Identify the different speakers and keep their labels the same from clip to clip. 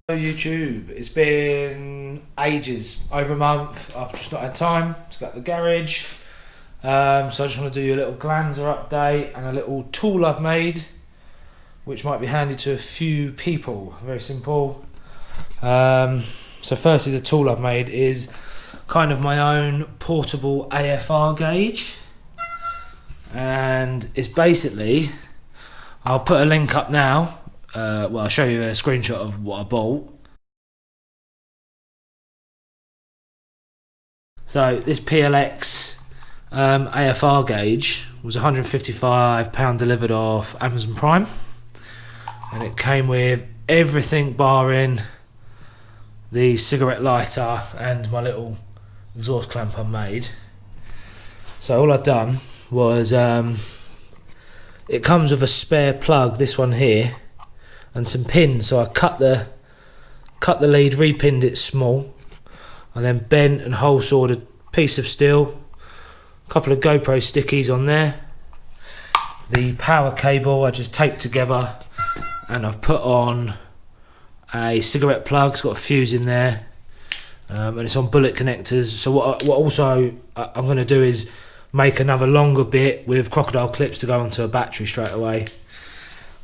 Speaker 1: YouTube, it's been ages, over a month. I've just not had time to go to the garage, so I just want to do you a little Glanza update and a little tool I've made which might be handy to a few people. Very simple. So firstly, the tool I've made is kind of my own portable AFR gauge, and it's basically, I'll put a link up now. Well, I'll show you a screenshot of what I bought. So this PLX AFR gauge was £155 delivered off Amazon Prime, and it came with everything barring the cigarette lighter and my little exhaust clamp I made. So all I've done was, it comes with a spare plug, this one here, and some pins. So I cut the lead, repinned it small, and then bent and hole sawed a piece of steel, a couple of GoPro stickies on there. The power cable I just taped together, and I've put on a cigarette plug. It's got a fuse in there, and it's on bullet connectors. So what also I'm going to do is make another longer bit with crocodile clips to go onto a battery straight away.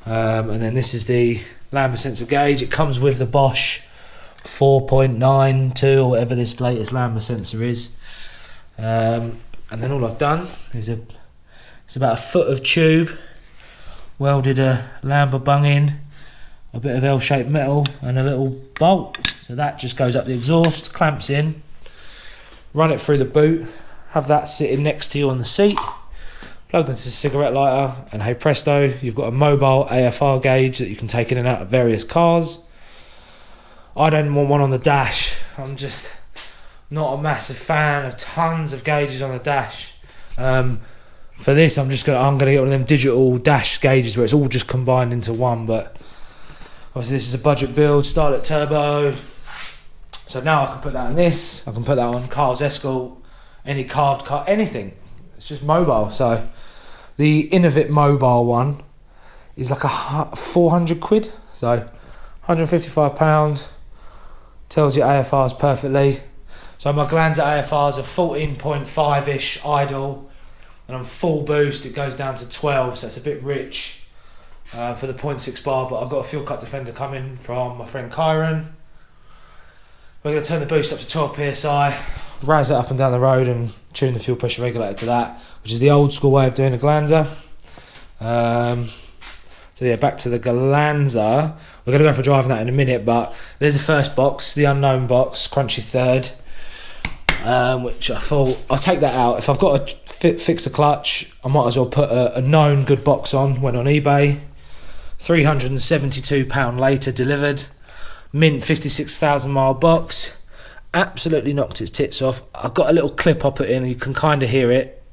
Speaker 1: And then this is the lambda sensor gauge. It comes with the Bosch 4.92 or whatever this latest lambda sensor is. And then all I've done is it's about a foot of tube, welded a lambda bung in, a bit of L-shaped metal and a little bolt. So that just goes up the exhaust, clamps in, run it through the boot, have that sitting next to you on the seat, plugged into the cigarette lighter, and hey presto, you've got a mobile AFR gauge that you can take in and out of various cars. I don't want one on the dash. I'm just not a massive fan of tons of gauges on the dash. For this, I'm gonna get one of them digital dash gauges where it's all just combined into one. But obviously, this is a budget build, Starlet Turbo. So now I can put that on this. I can put that on Carl's Escort, any carved car, anything. It's just mobile. So the Innovit mobile one is like a 400 quid. So £155. Tells you AFRs perfectly. So my Glanza AFRs are 14.5-ish idle, and on full boost it goes down to 12, so it's a bit rich for the 0.6 bar, but I've got a fuel cut defender coming from my friend Kyron. We're going to turn the boost up to 12 psi, razz it up and down the road and tune the fuel pressure regulator to that, which is the old school way of doing a Glanza. So yeah, back to the Glanza. We're going to go for driving that in a minute, but there's the first box, the unknown box, crunchy third, which I thought I'll take that out. If I've got to fix a clutch, I might as well put a known good box on. Went on eBay, £372 later delivered, mint 56,000 mile box. Absolutely knocked its tits off. I've got a little clip I put in, you can kind of hear it.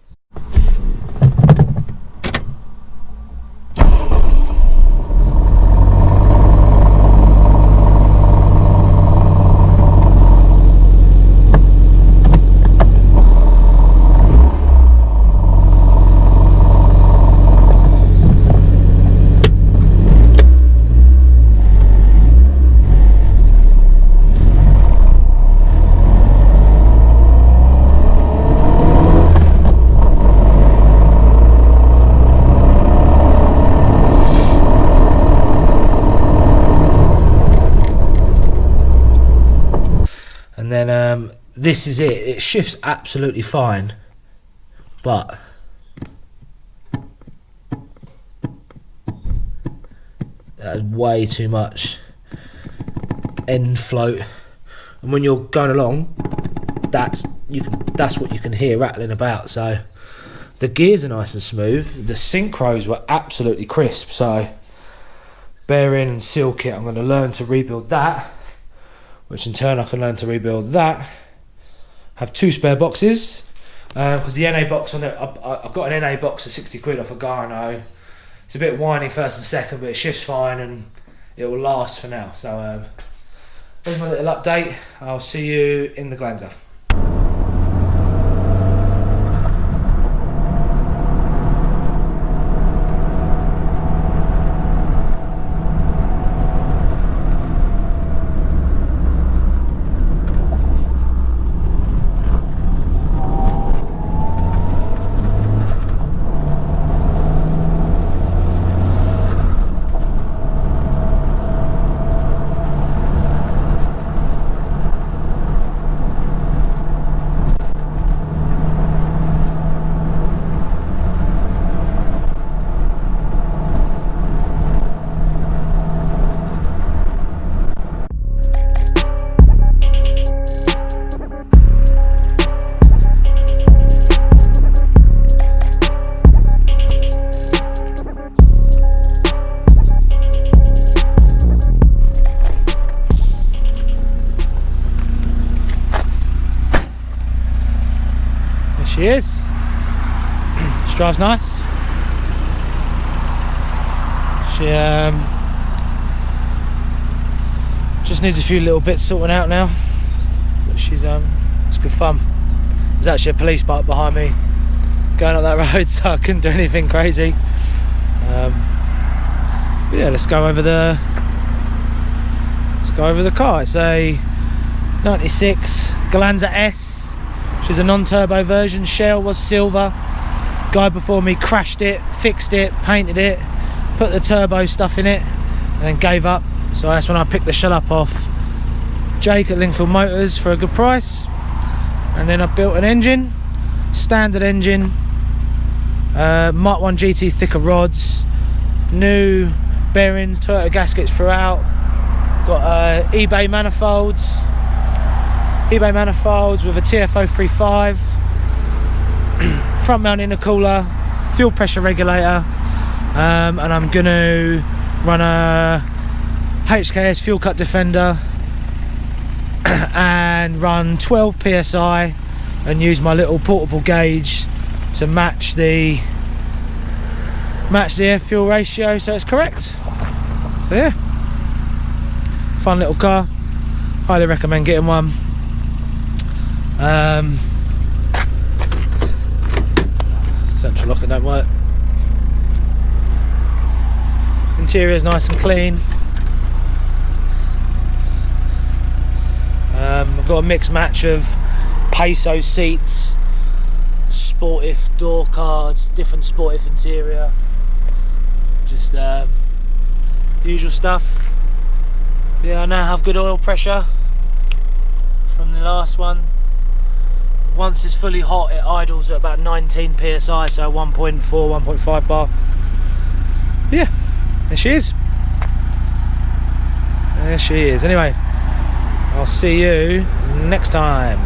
Speaker 1: And then this is it. It shifts absolutely fine, but that is way too much end float. And when you're going along, that's what you can hear rattling about. So the gears are nice and smooth. The synchros were absolutely crisp. So bearing and seal kit, I'm going to learn to rebuild that, which in turn I can learn to rebuild that. Have two spare boxes, because the NA box on it, I've got an NA box for 60 quid off a Garno It's a bit whiny first and second, but it shifts fine and it will last for now. So there's my little update. I'll see you in the Glanza. She is. She drives nice. She just needs a few little bits sorting out now, but she's it's good fun. There's actually a police bike behind me going up that road, so I couldn't do anything crazy. But yeah, let's go over the car. It's a 96 Glanza S. She's a non-turbo version. Shell was silver. Guy before me crashed it, fixed it, painted it, put the turbo stuff in it, and then gave up. So that's when I picked the shell up off Jake at Lingfield Motors for a good price. And then I built an engine, standard engine, Mark 1 GT thicker rods, new bearings, Toyota gaskets throughout. Got eBay manifolds with a TFO 35, front mount intercooler, fuel pressure regulator, and I'm going to run a HKS fuel cut defender and run 12 psi and use my little portable gauge to match the air fuel ratio so it's correct. So yeah, fun little car, highly recommend getting one. Central locking don't work. Interior is nice and clean. I've got a mixed match of peso seats, sportive door cards, different sportive interior, just the usual stuff. Yeah, I now have good oil pressure from the last one. Once it's fully hot, it idles at about 19 psi, so 1.4, 1.5 bar. Yeah, there she is. There she is. Anyway, I'll see you next time.